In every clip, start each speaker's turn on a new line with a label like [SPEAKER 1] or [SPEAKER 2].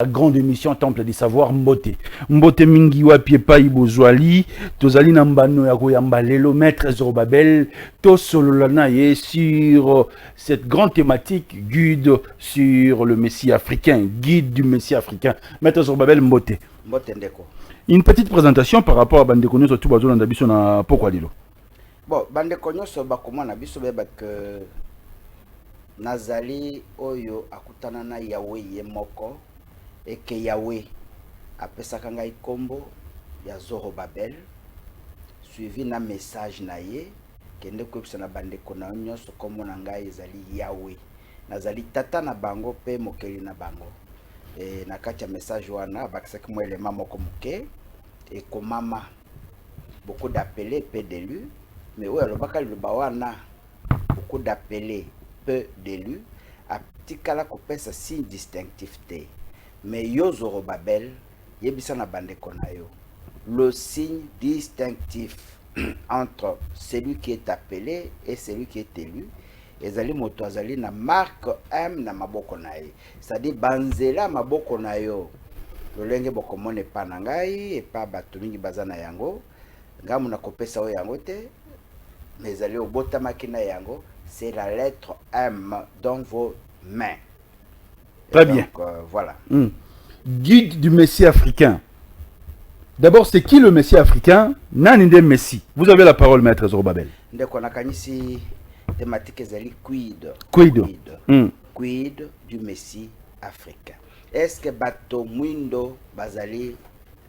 [SPEAKER 1] La grande émission Temple des Savoirs Mbote. Mbote mingi wapi epai bozwali, tozali na mbano ya koyamba lelo maître Zorobabel, to sololana ye sur cette grande thématique guide sur le Messie africain, guide du Messie africain. Maître Zorobabel Mbote.
[SPEAKER 2] Mbote ndeko.
[SPEAKER 1] Une petite présentation par rapport à Bandeko Nyoso tout bazolanda biso na pokwa lilo.
[SPEAKER 2] Bon, Bandeko Nyoso bakomana biso beba que nazali oyo akutana na Yahweh ye moko. Et que Yahweh apesaka ngai kombo ya Zorobabel suivi na message na ye kende koyebisa na bandeko na nyonso kombo na ngai ezali Yahweh nazali tata na bango pe mokeli na bango na kati ya message wana bakisaki mo elema moko moke et komama beaucoup d'appelés peu d'élus mais oyo alobaka liloba wana beaucoup d'appelés peu d'élus atikala kopesa signe distinctif te. Mais yo Zorobabel, yebisa na bandeko na yo. Le signe distinctif entre celui qui est appelé et celui qui est élu, ezali moto azali na marque M na maboko na ye. C'est-à-dire banzela maboko na yo. Lolenge bokomone pa na ngai et pa bato mingi baza na yango. Ngamu na kopesa o yango te. Mais ezali obotamaki na yango, c'est la lettre M dans vos mains.
[SPEAKER 1] Très bien.
[SPEAKER 2] Donc, voilà.
[SPEAKER 1] Guide du Messie africain. D'abord, c'est qui le Messie africain? Naninde Messie. Vous avez la parole, maître Zorobabel.
[SPEAKER 2] Ndeko nakanisi thématique ezali quid.
[SPEAKER 1] Quid
[SPEAKER 2] du Messie africain. Est-ce que bato mwindo bazali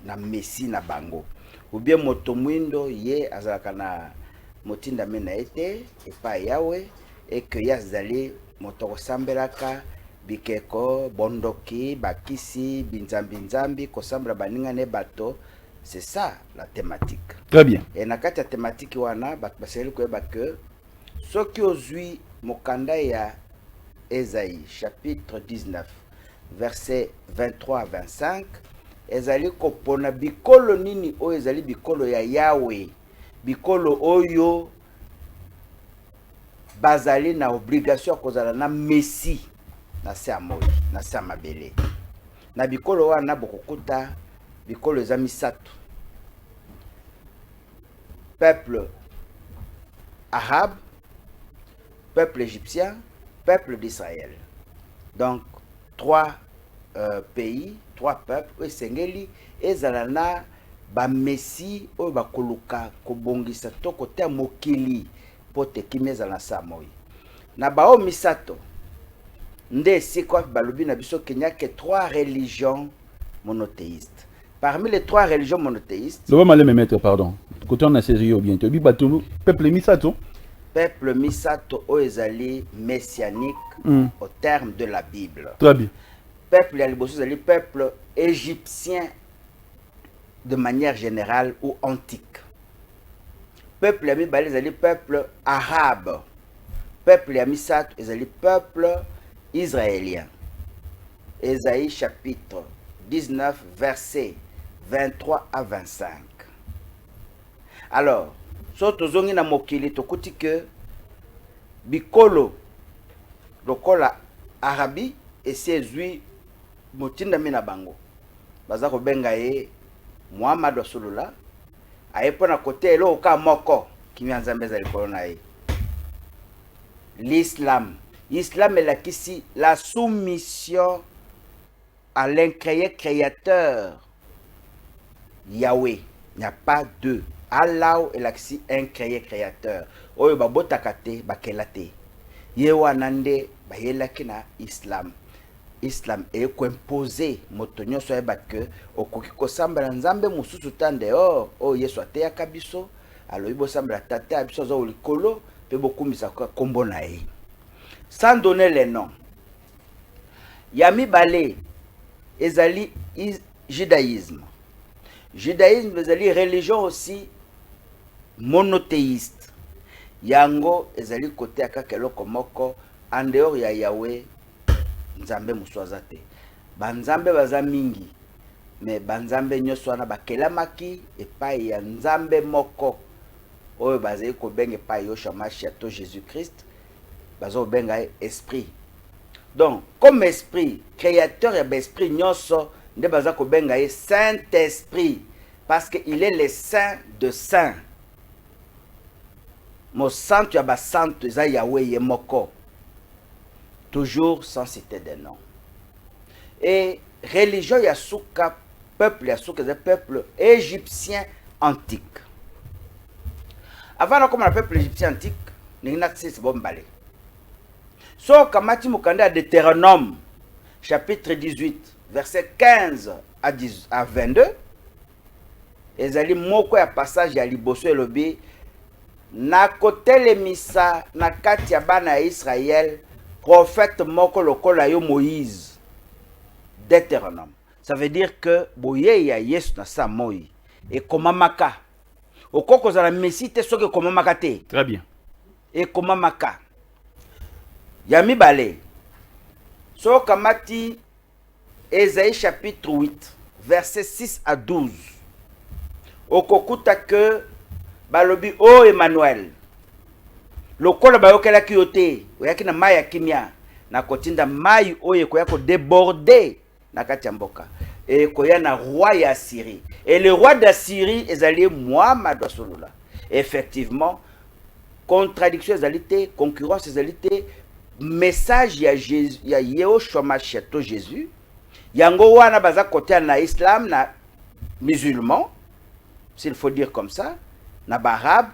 [SPEAKER 2] na Messie na bango? Ou bien moto mwindo ye azalaka na motinda mena ete epa Yahweh et que yazali moto kosambelaka bikeko bondoki bakisi binzambi kosambra baninga ne bato, c'est ça la thématique.
[SPEAKER 1] Très bien.
[SPEAKER 2] Et na kati ya thématique wana baseli koyeba que soki ozwi mokanda ya Esaïe chapitre 19 verset 23 à 25 ezali kopona bikolo nini oyo ezali bikolo ya Yahweh, bikolo oyo bazali na obligation kozala na Messie na se amoi na se mabele na bikolo wana bokokuta bikolo eza misato: peuple arabe, peuple égyptien, peuple d'Israël. Donc trois pays, trois peuples esengeli ezala na ba messie oyo bakoluka kobongisa to kote mokili pote kimeza na sa moi na bao misato. Nde sikwa balobi na biso Kenya que trois religions monothéistes. Parmi les trois religions monothéistes,
[SPEAKER 1] le mal me mettre pardon. Côté on a saisi bien. Tu dis bateau peuple misato.
[SPEAKER 2] Peuple misato oezali messianique au terme de la Bible.
[SPEAKER 1] Très bien.
[SPEAKER 2] Peuple aliboso ezali peuple égyptien de manière générale ou antique. Peuple ami bali ezali peuple arabe. Peuple ami misato ezali peuple israélien. Ésaïe chapitre 19 verset 23 à 25. Alors, soto zongi na mokili tokuti que bikolo lokola arabi esezui motinda mina bango baza ko benga ye Muhammad Rasulullah ayepona kote elo ka moko kimyanza mbeza likolo na ye. L'islam est la soumission à l'incréé créateur Yahweh. Il n'y a pas deux. Allah est l'axi incréé créateur. Oyo babotakate bakelate. Yewanande bayelaki na Islam. Islam est imposé motonyo so eba que okoki kosambala nzambe mususu tande o Yesu ateya kabiso aloyi bosambala tate abiso zo likolo pe bokumisa kombo na ye. Sans donner les noms. Yami Balé, ezali judaïsme. Judaïsme, ezali religion aussi monothéiste. Yango, ezali côté akakeloko moko, en dehors ya Yahweh, nzambe muswazate. Banzambe baza mingi, mais banzambe nyoso wana bakelamaki epai ya nzambe moko. Oyo bazali ko benga epai Yoshua Mashiach to Jésus-Christ. Bazo benga esprit. Donc, comme esprit, créateur et esprit nyonso, nde baza ko benga ye Saint-Esprit, parce qu'il est le saint de saint. Mon santo ya ba santo eza Yahweh ye moko. Toujours sans citer des noms. Et religion Yasuka, peuple Yasuka, c'est peuple égyptien antique. Avant comme le peuple égyptien antique, nous avons c'est bon balé. So kamati mukanda à Deutéronome, chapitre 18, verset 15 à 22. Ezali moko ya passage ya liboso elobi na kotelemisa na kati ya bana ya Israël prophète moko lokola yo Moïse. Deutéronome. Ça veut dire que boye ya Yesu na sa moi et komamaka. Okoko za la messie te soki komamaka te.
[SPEAKER 1] Très bien.
[SPEAKER 2] Et komamaka. Yami bale. So kamati Ésaïe chapitre 8 verset 6 à 12. Okokuta que balobi o Emmanuel. Lokola bayokela ki yote, oyaki na mai ya kimia na kotinda mai oye koya ko déborder na kati ya mboka. Et koya na roi ya Syrie. Et le roi d'Assyrie ezali Muhammad Rasulullah. Effectivement, contradiction ezalité, concurrence ezalité, message ya Jésus, ya Yehoshua Mashiach to Jésus. Yango wana baza côté na islam na musulman, s'il faut dire comme ça, na barabe,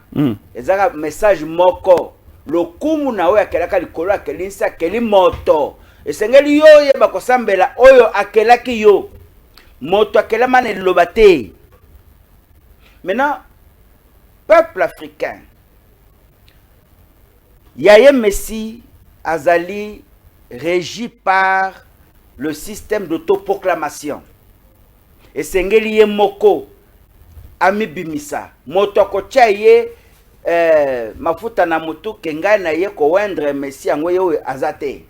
[SPEAKER 2] ezaka message moko. Lokumu na oyo akelaka likolo akelinsa akeli moto. Esengeli yo yeba kosambela oyo akelaki yo. Moto akelama ne liloba te. Maintenant, peuple africain, Yaye Messi azali régi par le système d'autoproclamation. Esengeli ye moko ami bimisa. Moto akotia ye mafuta na mutu kenga na ye ko wendre Messi yango ye azate.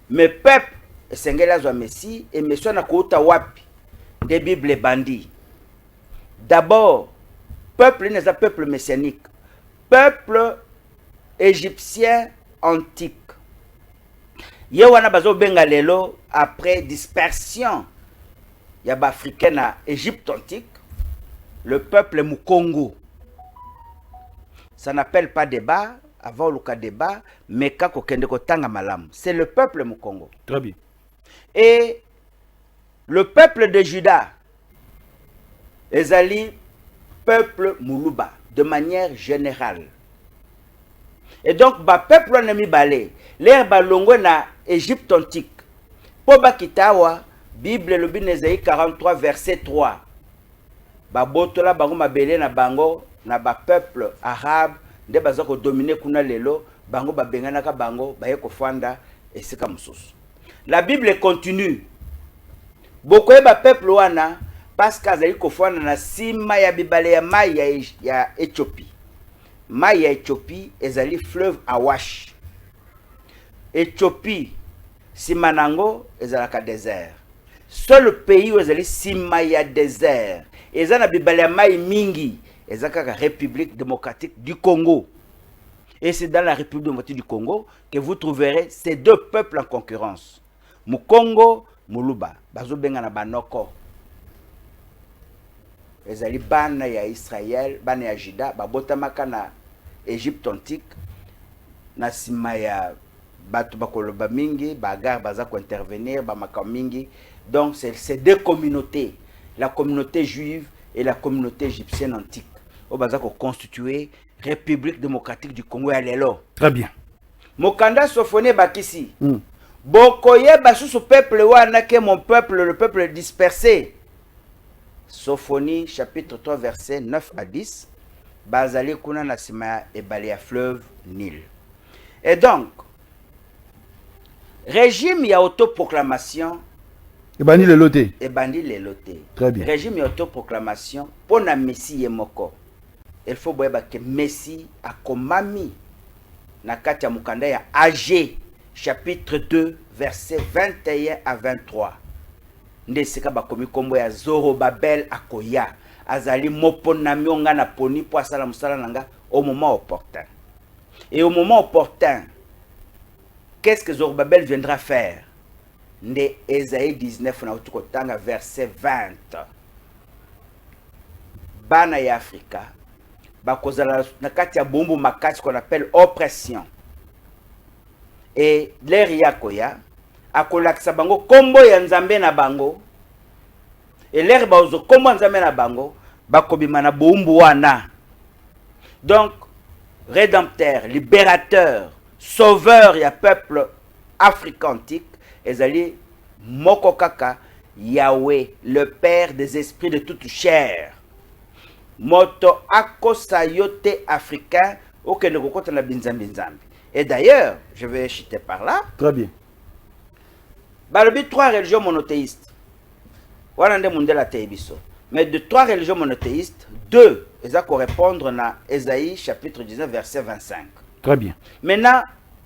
[SPEAKER 2] Mais peuple esengeli azwa Messi et Messi na kouta wapi de Bible bandi. D'abord, peuple n'est pas peuple messianique. Peuple égyptien antique. Ye wana bazo benga lelo après dispersion yaba africain na Égypte antique, le peuple Mukongo. Ça n'appelle pas débat, avant le cas débat, mais kako kende ko tanga malam. C'est le peuple Mukongo.
[SPEAKER 1] Très bien.
[SPEAKER 2] Et le peuple de Juda, ezali peuple Muluba, de manière générale. Et donc, ba peuple nemi balé, l'air balongo na Égypte antique. Po ba kitawa, Bible le bin Ésaïe 43 verset 3. Ba botola bango mabele na bango na ba peuple arabe nde bazako dominer kuna lelo bango ba benganaka bango ba yeko fanda esika mususu. La Bible continue. Bokoye ba peuple wana parce qu'azali ko fanda na sima ya bibale ya mai ya Éthiopie. Mai ya Éthiopie ezali fleuve Awash. Éthiopie simanango ezalaka désert. Seul pays où ezali sima ya désert. Ezana bibale ya mai mingi ezaka République démocratique du Congo. Et c'est dans la République démocratique du Congo que vous trouverez ces deux peuples en concurrence. Mukongo, Muluba, bazo benga na banoko. Ezali bana ya Israël, bana ya Juda, babotamaka na Égypte antique, na sima ya batu bakoloba mingi, bagar baza ko intervenir, bamaka mingi. Donc c'est deux communautés, la communauté juive et la communauté égyptienne antique. Au baza ko constituer République démocratique du Congo ya lelo.
[SPEAKER 1] Très bien.
[SPEAKER 2] Mokanda Sophonie bakisi. Bokoye basusu peuple wana ke mon peuple, le peuple dispersé. Sophonie chapitre 3 verset 9 à 10. Bazali kuna na sima ebale ya fleuve Nil. Et donc régime ya autoproclamation
[SPEAKER 1] Ebani le loté.
[SPEAKER 2] ebandi le loté.
[SPEAKER 1] Très bien.
[SPEAKER 2] Régime ya autoproclamation pour na Messie yemoko. Il faut boyeba que Messie a komami na kati ya mukanda ya AG chapitre 2 verset 21 à 23. Ndeseka bakomi kombo ya Zorobabel akoya azali moponami onga na poni po asala musala nanga au moment opportun. Et au moment opportun, qu'est-ce que Zorobabel viendra faire? Nde Ésaïe 19 na utukotanga verset 20. Bana ya Afrika bakozala na kati ya bombu makati qu'on appelle oppression. Et l'air yakoya akolakisa bango kombo ya nzambe na bango. Et l'air baozo kombo nzambe na bango bakobima na bombu wana. Donc rédempteur, libérateur, sauveur ya peuple africain antique, ezali moko kaka Yahweh, le père des esprits de toute chair. Moto akosa yote africain okende kokota na binzambi nzambi. Et d'ailleurs, je vais chuter par là.
[SPEAKER 1] Très bien.
[SPEAKER 2] Balobi 3 religions monothéistes. Wana nde mundela teibiso. Mais de 3 religions monothéistes, 2 eza correspondre na Ésaïe chapitre 19 verset 25.
[SPEAKER 1] Très bien.
[SPEAKER 2] Maintenant,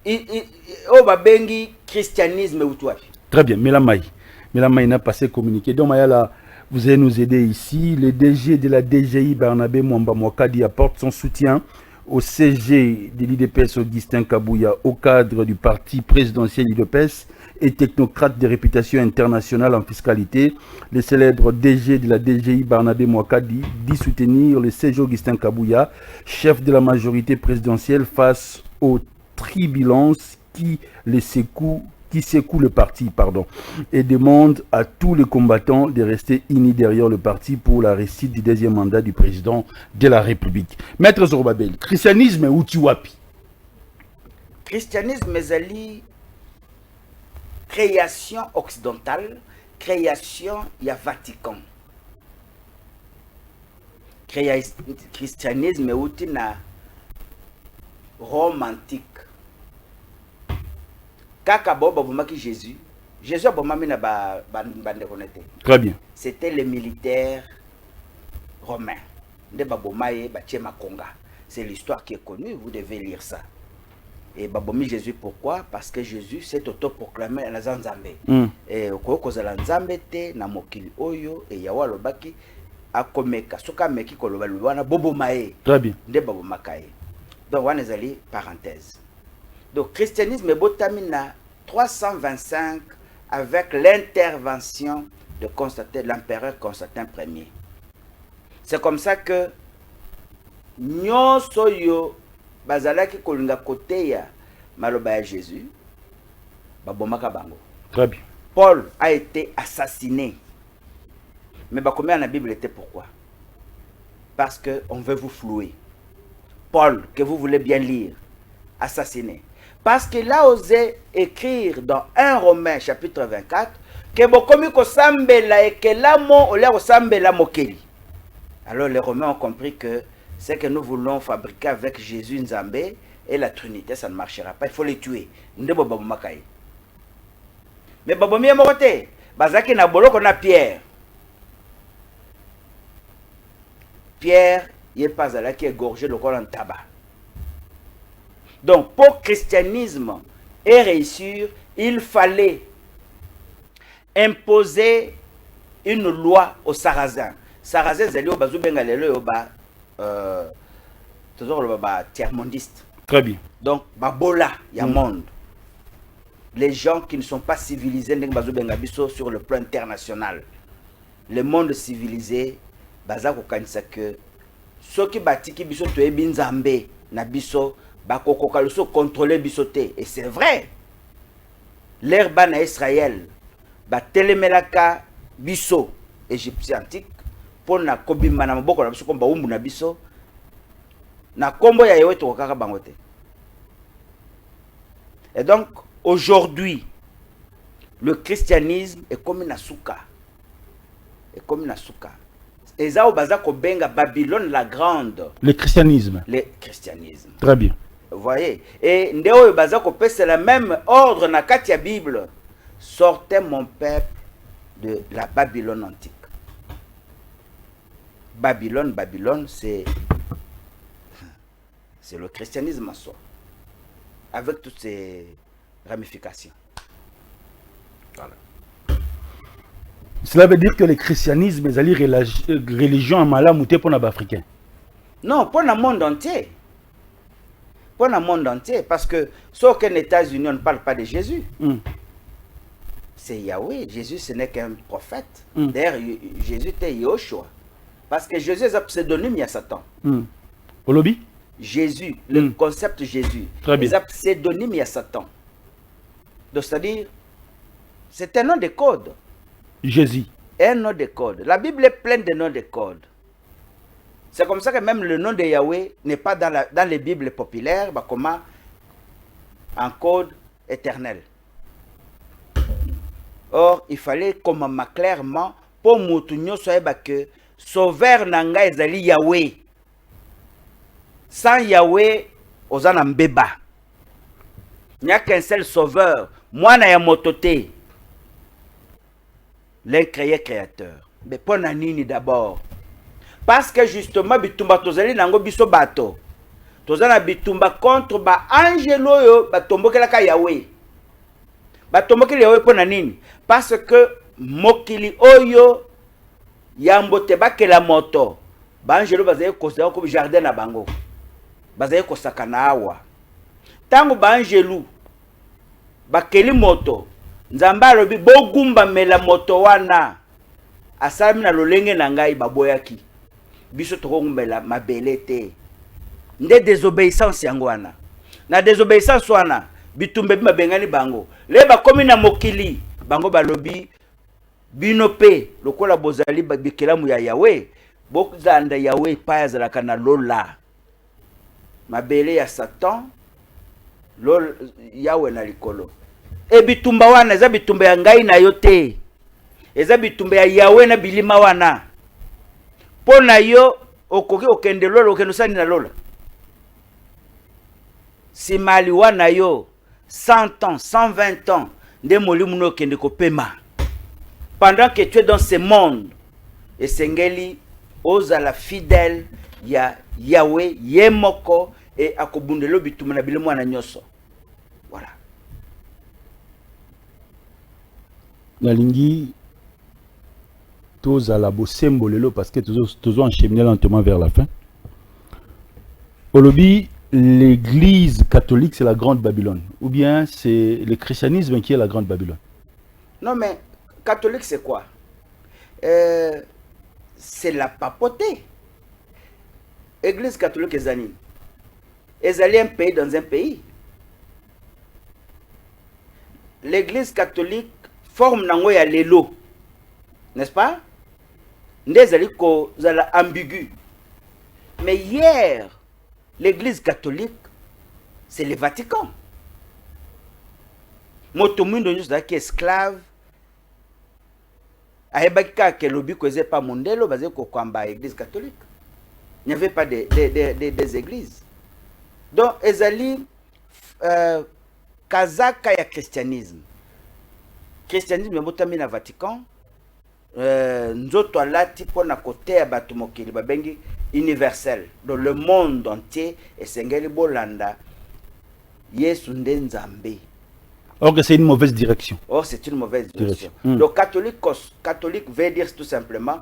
[SPEAKER 2] o babengi christianisme ou toi.
[SPEAKER 1] Très bien. Melamaï n'a passé communiqué. Donc Mayala, vous allez nous aider ici. Le DG de la DGI Barnabé Mwamba Mwakadi apporte son soutien au CG de l'IDPS Augustin Kabouya, au cadre du parti présidentiel IDPS et technocrate de réputation internationale en fiscalité. Le célèbre DG de la DGI Barnabé Mwakadi dit soutenir le CG Augustin Kabouya, chef de la majorité présidentielle, face aux turbulences qui secoue le parti, et demande à tous les combattants de rester unis derrière le parti pour la réussite du deuxième mandat du président de la République. Maître Zorobabel, christianisme ou tiwapi?
[SPEAKER 2] Christianisme ezali création occidentale, création ya Vatican. Christianisme euti na Rome antique. Kaka boba bomaki Jésus. Jésus a bomami na bande connecté.
[SPEAKER 1] Très bien.
[SPEAKER 2] C'était les militaires romains. Nde babomaye batie makonga. C'est l'histoire qui est connue, vous devez lire ça. Et babomi Jésus, pourquoi? Parce que Jésus s'est autoproclamé na Nzambe. Et okozala Nzambe te na mokili oyo et yawa lobaki akomeka soka meki koloba wana bobomaye.
[SPEAKER 1] Très bien.
[SPEAKER 2] Nde babomakaye. Donc wana ezali parenthèse. Donc, christianisme botami na 325 avec l'intervention de l'empereur Constantin Ier. C'est comme ça que nyonso yo bazalaki kolinga koteya maloba ya Jésus babomaka bango.
[SPEAKER 1] Très bien.
[SPEAKER 2] Paul a été assassiné. Mais combien la Bible était pourquoi? Parce que on veut vous flouer. Paul, que vous voulez bien lire, assassiné. Parce qu'il a osé écrire dans 1 Romains chapitre 24 que bokomi ko sambela et que l'amo ole ko sambela mokeli. Alors les Romains ont compris que c'est que nous voulons fabriquer avec Jésus Nzambe et la Trinité, ça ne marchera pas, il faut les tuer. Ndebo babomakai. Mais babomi mokote, bazaki na boloko na Pierre. Pierre, il est pas là qui est gorgé le col en tabac. Donc, pour le christianisme et réussir, il fallait imposer une loi aux Sarrasins. Sarrasins, c'est tiers-mondiste.
[SPEAKER 1] Très bien.
[SPEAKER 2] Donc, babola, il y a monde. Les gens qui ne sont pas civilisés sur le plan international. Le monde civilisé, bazako kanisa que ceux qui batiki biso to ebinzambe na biso bakokoka luso contrôler bisoté, et c'est vrai. L'herbe na Israël ba telemelaka biso égyptien antique pour na kobima na maboko na biso komba umbu na biso na kombo ya yewe to kaka bangote. Et donc aujourd'hui le christianisme est comme une souka. Est comme une souka. Ezao bazako benga Babylone la grande.
[SPEAKER 1] Le christianisme.
[SPEAKER 2] Le christianisme.
[SPEAKER 1] Très bien.
[SPEAKER 2] Vous voyez? Et ndeo bazako c'est le même ordre na katia Bible. Sortez mon peuple de la Babylone antique. Babylone, c'est le christianisme en soi. Avec toutes ses ramifications. Voilà.
[SPEAKER 1] Cela veut dire que le christianisme est une religion en malamouté pour les Africains.
[SPEAKER 2] Non, pour le monde entier. pour le monde entier. Parce que, sauf qu'en États-Unis, on ne parle pas de Jésus. C'est Yahweh. Jésus, ce n'est qu'un prophète. D'ailleurs, Jésus était Yoshua. Parce que Jésus est un pseudonyme, il y a Satan.
[SPEAKER 1] Au lobby?
[SPEAKER 2] Jésus, le concept Jésus.
[SPEAKER 1] Très bien.
[SPEAKER 2] Il y a pseudonyme, il y a Satan. Donc, c'est-à-dire, c'est un nom de code.
[SPEAKER 1] Jésus.
[SPEAKER 2] Un nom de code. La Bible est pleine de noms de code. C'est comme ça que même le nom de Yahweh n'est pas dans les Bibles populaires, bah, comment en code éternel. Or, il fallait comment clairement pour Moutounio soit que sauveur nanga ezali Yahweh. Sans Yahweh, ozana mbeba. Il n'y a qu'un seul sauveur. Moi, na ya motote. L'incréé créateur. Mais pour nanini d'abord. Parce que justement, bitumba tozali nango biso bato. Tozana bitumba contre ba angelo yo batombokela ka Yahweh. Batombokela Yahweh pour nanini. Parce que mokili oyo yambote bakela moto. Ba angelo bazali konsidéré comme jardin na bango. Bazali kosakana awa. Tango ba angelo bakeli moto. Nzamba alobi bogumba mela moto wana. Asami na lolenge na ngai baboyaki. Biso tokogumbela mabele te. Nde désobéissance yango wana. Na désobéissance wana bitumbe bimabengani bango. Le bakomi na mokili bango balobi bino pe lokola bozali bikelamu ya Yahweh. Bozanda Yahweh pa yazalaka na lola. Mabele ya Satan lol Yahweh na likolo. E bitumba wana eza bitumba ya ngai na yo te. Eza bitumba ya Yahweh na bilima wana. Pona yo okoki okende lola okendo sani na lola. Si mali wana yo 100 ans, 120 ans nde molimu no okende kopema. Pendant que tu es dans ce monde, et sengeli ozala fidèle ya Yahweh yemoko et akobundelo bitumba na bilimo wana nyoso. Voilà.
[SPEAKER 1] Nalingi tous à la symbole parce que tous enchaîné lentement vers la fin. Olobi, l'église catholique c'est la grande Babylone ou bien c'est le christianisme qui est la grande Babylone?
[SPEAKER 2] Non mais catholique c'est quoi? C'est la papauté. Église catholique ezali. Ezali un pays dans un pays. L'église catholique forme nango ya lelo. N'est-ce pas? Ndezali ko zala ambigu. Mais hier, l'église catholique, c'est le Vatican. Motomundo nyusa ki esclave. Aebaka ke lobi ko eze pa mondelo bazé ko kwamba église catholique. Il n'y avait pas des églises. Donc ezali kazaka ya christianisme. Christianisme yabotami na Vatican. Nzoto alati pona kote ya bato mokili babengi universel. Dans le monde entier esengeli bolanda Yesu nde Nzambe.
[SPEAKER 1] Or que c'est une mauvaise direction.
[SPEAKER 2] Or c'est une mauvaise direction. Donc catholique veut dire tout simplement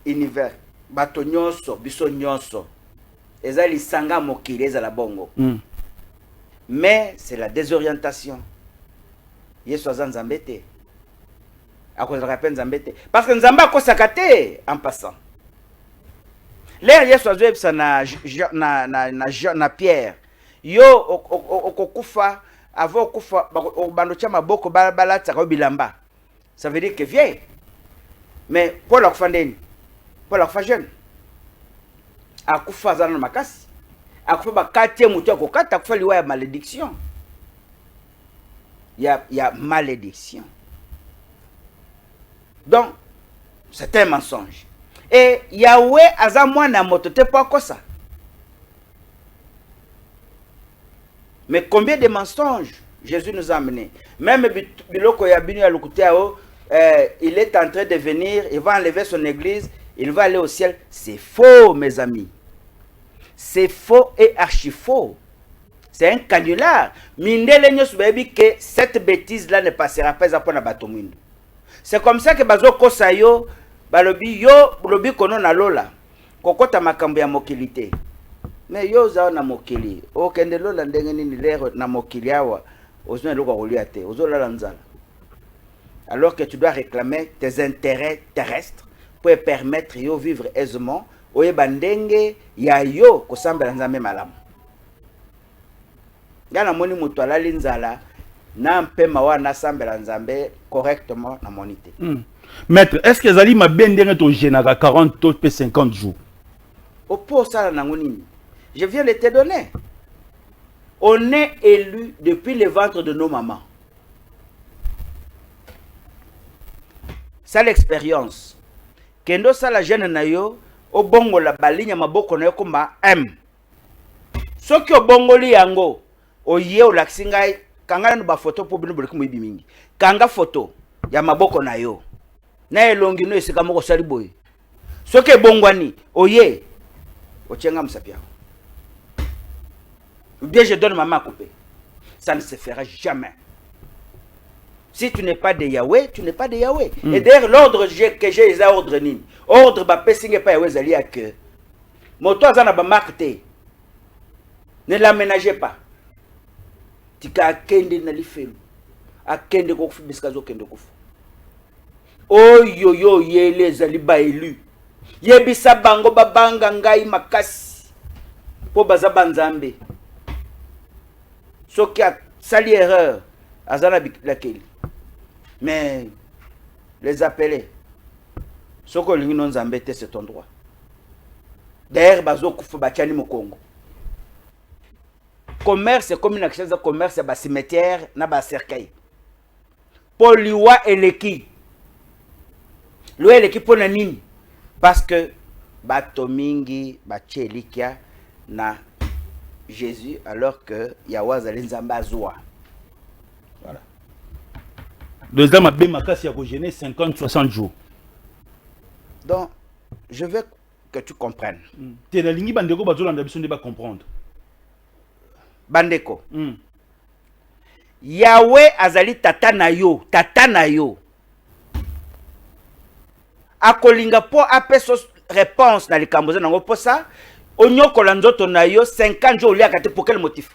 [SPEAKER 2] univers. Bato nyonso biso nyonso. Ezali sanga mokili ezala bongo. Mais c'est la désorientation. Yesu aza Nzambe te. À cause de la peine Nzambe te. Parce que Nzambe akosaka te en passant. L'air Yesu azwebisa na Pierre. Yo okokufa avant okufa bando tia maboko balata ko bilamba. Ça veut dire que vieille. Mais pour la kufa ndeni. Pour la kufa jeune. Akufa zana makasi. Akufa ba 4e mutu akokata akufa liwa ya malédiction. Il y a malédiction. Donc, c'est un mensonge. Et Yahweh aza mwana moto te pas comme ça. Mais combien de mensonges Jésus nous a amenés. Même biloko ya binu ya lukuteo, il est en train de venir, il va enlever son église, il va aller au ciel. C'est faux, mes amis. C'est faux et archi faux. C'est un canular. Mindele nyos baby que cette bêtise-là ne passera pas après la batomundo. C'est comme ça que bazo kosayo balobi yo lobi kono na lola kokota makambo ya mokilité. mais yo za na mokili o kende lola ndenge nini lero na mokili awa ozona loko kolia te ozola nzala, alors que tu dois réclamer tes intérêts terrestres pour permettre yo vivre aisément oyeba ndenge ya yo kosambela nzambe malamu. Ngana moni mutu alali nzala na mpema wana sambela nzambe correctement na monité.
[SPEAKER 1] Maître, est-ce que Zali m'a bien dit que tu as 40 ou 50 jours?
[SPEAKER 2] Au pot ça nangonini. Je viens de te donner. On est élu depuis le ventre de nos mamans. Ça l'expérience. Kendo ça la jeune na yo o bongo la balinya maboko na yo koma M. Soki o bongoli yango o ye o laksingai kanga no ba photo po bino boliku muibi mingi. Kanga photo ya maboko na yo. Na elongi no esika moko sali boy. Soki bongwani o ye o chenga msapia. Ou bien je donne ma main à couper. Ça ne se fera jamais. Si tu n'es pas de Yahweh, tu n'es pas de Yahweh. Et d'ailleurs, l'ordre que j'ai, les ordres ni. Ordre, bah, pessingue pas Yahweh, zali à que. Moto azana ba marqué. Ne l'aménagez pas. Tika akende na lifelu. Akende kofu biskazo kende kofu. Oh yo yo yele zali ba élu. Yebisa bango babanga ngai makasi. Po baza banzambe. Soki a sali erreur. Azana laquelle. Mais les appeler. Soko lingi non zambete c'est ton droit. D'ailleurs bazo kufu bachani mu Congo. Commerce c'est comme une action de commerce ba cimetière na ba cercueil. Poliwa eleki. Lo eleki pona nini? Parce que bato mingi bachelikia na Jésus alors que Yahweh azali nzamba azwa. Voilà.
[SPEAKER 1] Les hommes ont gêné 50-60 jours.
[SPEAKER 2] Donc, je veux que tu comprennes.
[SPEAKER 1] Bandeko va comprendre.
[SPEAKER 2] Bandeko. Yahweh azali tata na yo. Tata na yo. Akolinga po apeso réponse na likamboza nango po ça. Onyokola nzoto na yo 50 jours liaka te pour quel motif?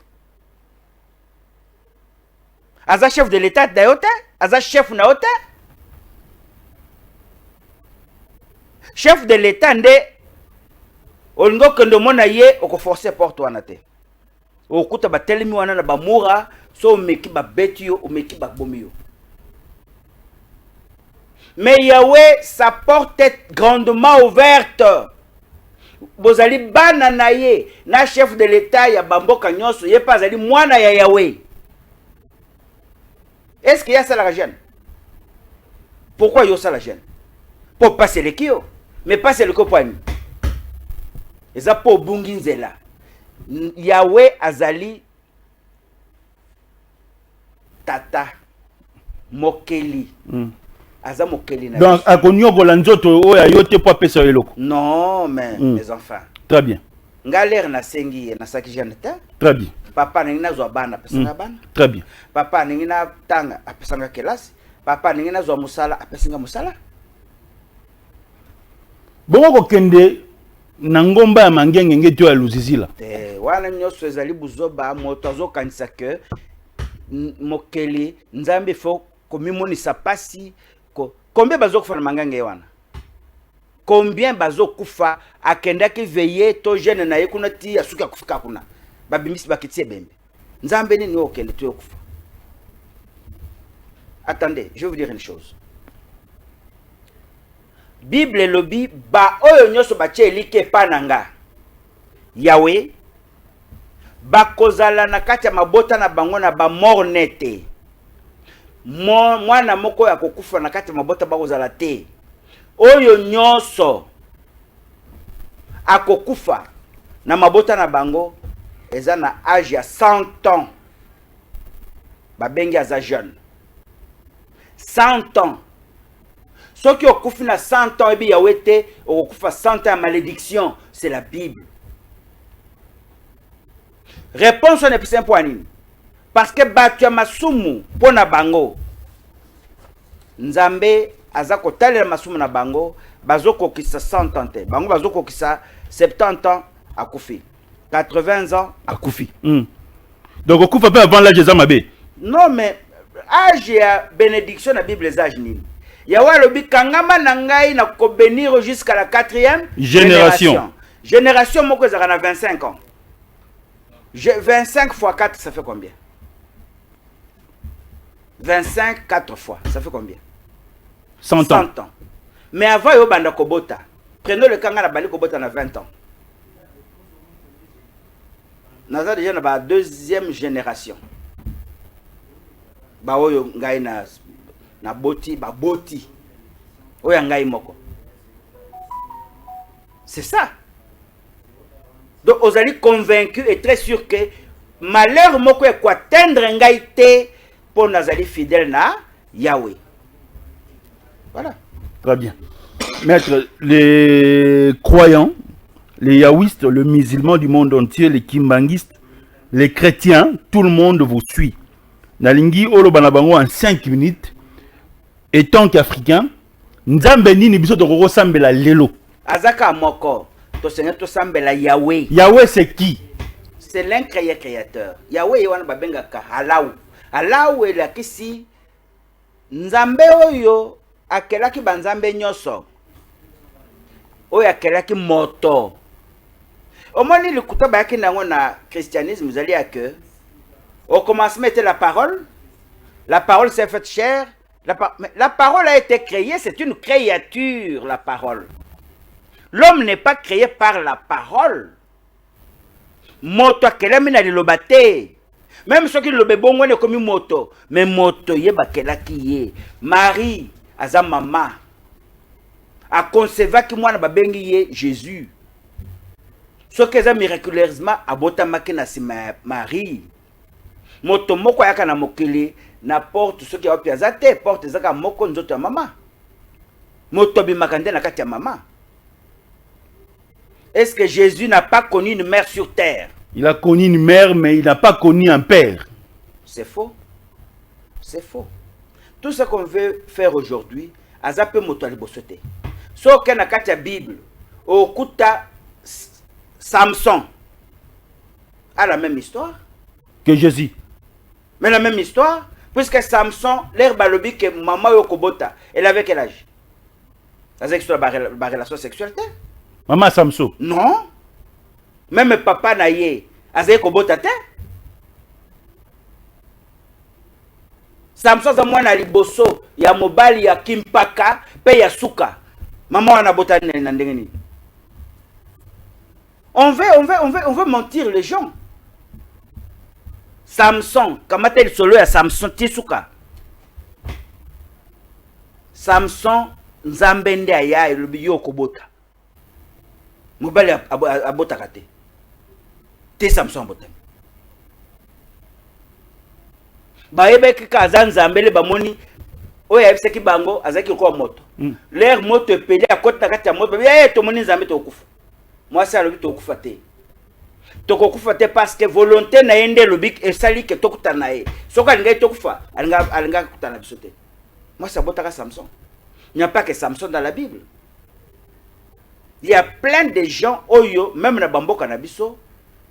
[SPEAKER 2] Aza chef de l'état d'ayote? Aza chef na yote? Chef de l'état nde olingo kendo mona ye oko forcer porte wana te. Okuta ba telemi wana na ba mura so meki ba beti yo o meki ba bomi yo. Mais Yahweh, sa porte est grandement ouverte. Bozali bana na ye na chef de l'état ya bamboka nyonso ye pas ali mwana ya Yahweh. Est-ce qu'il y a ça la gêne? Pourquoi il y a ça la gêne? Pour passer les kio, mais passer le copain. Et ça pour bunginzela. Yahweh azali tata mokeli. Aza mokeli na.
[SPEAKER 1] Donc a connu golanzoto o ya yote pour passer le loco.
[SPEAKER 2] Non mais mes enfants.
[SPEAKER 1] Très bien.
[SPEAKER 2] Ngaler na sengi na saki janeta.
[SPEAKER 1] Très bien.
[SPEAKER 2] Papa ningina zo bana pesanga bana.
[SPEAKER 1] Très bien.
[SPEAKER 2] Papa ningina tanga apesanga kelasi. Papa ningina zo musala apesinga musala.
[SPEAKER 1] Bongo kende na ngomba ya mangenge ngeto ya luzizila.
[SPEAKER 2] Wana nyoso ezali buzoba moto azokanisa ke mokeli nzambe fo komimonisa pasi ko combien bazokufa na mangenge wana. Combien bazokufa akendaki veiller to jeune na ye kuna ti asuka kufika kuna. Babimisi bakitie bembe. Nzambe nini okende to yokufa. Attendez, je vais vous dire une chose. Bible lobi ba oyo nyoso bache elike pananga. Yahweh bakozala na kati ya mabota na bango na ba mornete. Mwana moko ya kokufa na kati ya mabota bakozala te. Oyo nyoso akokufa na mabota na bango eza na âge ya 100 ans. Babengi aza jeune. 100 ans. Ceux qui ont 100 ans, et Yahweh te, ont 100 ans à malédiction, c'est la Bible. Réponse n'est plus simple. Parce que Batua Masumu, Pona Bango, Nzambe, Azako Tale Masumu na Bango, Bazoko qui sa 100 ans, Bango Bazoko qui sa 70 ans à Koufi. 80 ans.
[SPEAKER 1] Akoufi. Donc, on coupe un peu avant l'âge des Amabé.
[SPEAKER 2] Non, mais âge ya bénédiction na Bible les âges nini. Yawa lobi kangama na ngai na ko bénir jusqu'à la 4e
[SPEAKER 1] génération.
[SPEAKER 2] Génération moko ezaka na 25 ans. 25 fois 4 ça fait combien? 25 4 fois, ça fait combien?
[SPEAKER 1] 100 ans.
[SPEAKER 2] Mais avant yo banda kobota. Prenons le kanga na bali kobota na 20 ans. Naza déjà na ba deuxième génération. Ba oyo ngai na boti ba boti. Oya ngai moko. C'est ça. Donc vous allez convaincu et très sûr que malheur moko e ko atteindre ngai te pour nazali fidèle na Yahweh. Voilà.
[SPEAKER 1] Très bien. Maître, les croyants, les yaouistes, les musulmans du monde entier, les kimbangistes, les chrétiens, tout le monde vous suit. Nalingi olo banabango en 5 minutes. Et tant qu'Africain, Nzambe nini biso to sambela lelo.
[SPEAKER 2] Azaka moko, to seigneur to sambela Yahweh.
[SPEAKER 1] Yahweh c'est qui?
[SPEAKER 2] C'est l'incréateur. Yahweh wana babenga ka halau. Halau elakisi Nzambe oyo akelaki banzambe nyoso. Oyo akelaki moto. Omoni likuta bayaki nango na christianisme vous allez à que au commencement était la parole s'est faite chair, la parole a été créée, c'est une créature la parole. L'homme n'est pas créé par la parole. Moto akelami na lilobate. Même ceux qui le bébon est comme moto, mais moto yeba kelaki ye. Marie aza mama a concevoir ki mwana babengi ye Jésus. Ce qui est miraculeusement abotamaki na sima Marie. Moto moko yaka na mokili na porte ce qui a piazate porte zaka moko nzoto ya mama. Moto bimakande na kati ya mama. Est-ce que Jésus n'a pas connu une mère sur terre?
[SPEAKER 1] Il a connu une mère, mais il n'a pas connu un père.
[SPEAKER 2] C'est faux. C'est faux. Tout ce qu'on veut faire aujourd'hui, azape moto alibosote. So que na kati ya Bible, okuta Samson a la même histoire
[SPEAKER 1] que Jésus.
[SPEAKER 2] Mais la même histoire, puisque Samson, l'air balobi que maman Yokobota, elle avait quel âge? La relation sexuelle?
[SPEAKER 1] Maman Samson.
[SPEAKER 2] Non. Même papa naye, Azaye Kobota te. Samson za mwana liboso ya mobali ya kimpaka pe ya suka. Maman wana bota na ndenge nini? On veut mentir les gens. Samson, comment est-il solo ya Samson tisuka? Samson nzambende aya elobi yo kobota. Mobali abota kate. Te Samson botami. Ba yebe ki kaza nzambele bamoni oya yebiseki bango azaki ko moto. L'air moto epeli akota kati ya moto. Ya to moni nzambe to kufa. Moi ça lobi to kufa te. To kufa te parce que volonté na yende lobi esali ke to kutana ye. Soka linga to kufa, alinga kutana bisote. Moi ça botaka Samson. Il n'y a pas que Samson dans la Bible. Il y a plein de gens oyo même na bambo kanabiso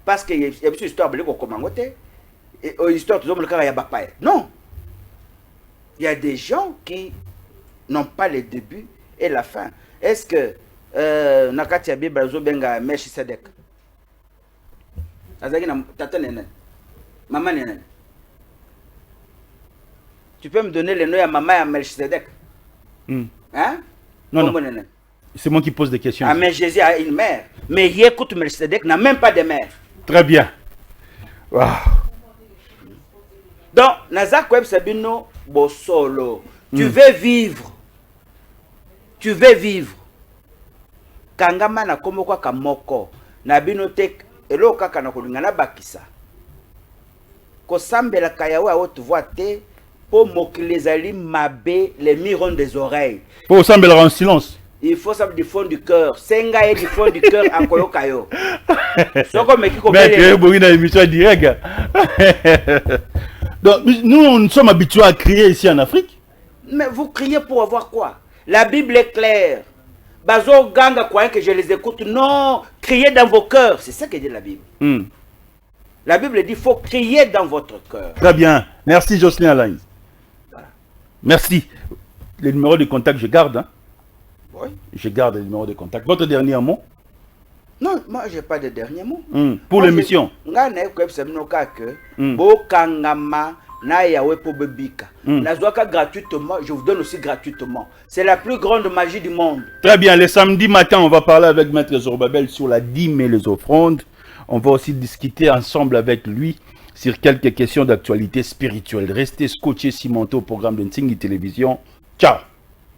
[SPEAKER 2] parce que il y a une histoire belle ko komangote et histoire tout le ya bapaya. Non. Il y a des gens qui n'ont pas le début et la fin. Est-ce que nakati ya Bible zo benga Melchisedek? Azaki na tata nene. Maman nene. Tu peux me donner le nom ya maman ya Melchisedek? Hein?
[SPEAKER 1] Non, non. C'est moi qui pose des questions.
[SPEAKER 2] Ah, mais Jésus a une mère. Mais écoute, Melchisedek n'a même pas de mère.
[SPEAKER 1] Très bien. Wow.
[SPEAKER 2] Donc, Nazak Web Sabino Bosolo. Tu veux vivre. Tu veux vivre. Kangama na komoko kamoko. Na binotek. Elo kaka na kolingana bakisa. Kosambela kayawa haute voix te. Pour moklezali mabe les mirons des oreilles.
[SPEAKER 1] Pour sambela en silence.
[SPEAKER 2] Il faut savoir du fond du cœur. Senga et du fond du cœur en koyo kayo.
[SPEAKER 1] Mais que une émission directe. Donc nous sommes habitués à crier ici en Afrique.
[SPEAKER 2] Mais vous criez pour avoir quoi? La Bible est claire. Bazo ganga quoi que je les écoute. Non, crier dans vos cœurs. C'est ça que dit la Bible.
[SPEAKER 1] Hmm.
[SPEAKER 2] La Bible dit, il faut crier dans votre cœur.
[SPEAKER 1] Très bien. Merci Jocelyn Alain. Merci. Les numéros de contact, je garde. Hein.
[SPEAKER 2] Oui.
[SPEAKER 1] Je garde les numéros de contact. Votre dernier mot?
[SPEAKER 2] Non, moi, je n'ai pas de dernier mot.
[SPEAKER 1] Pour l'émission.
[SPEAKER 2] Gratuitement, je vous donne aussi gratuitement. C'est la plus grande magie du monde.
[SPEAKER 1] Très bien. Le samedi matin, on va parler avec Maître Zorobabel sur la dîme et les offrandes. On va aussi discuter ensemble avec lui sur quelques questions d'actualité spirituelle. Restez scotchés cimentés au programme de Ntingi Télévision. Ciao.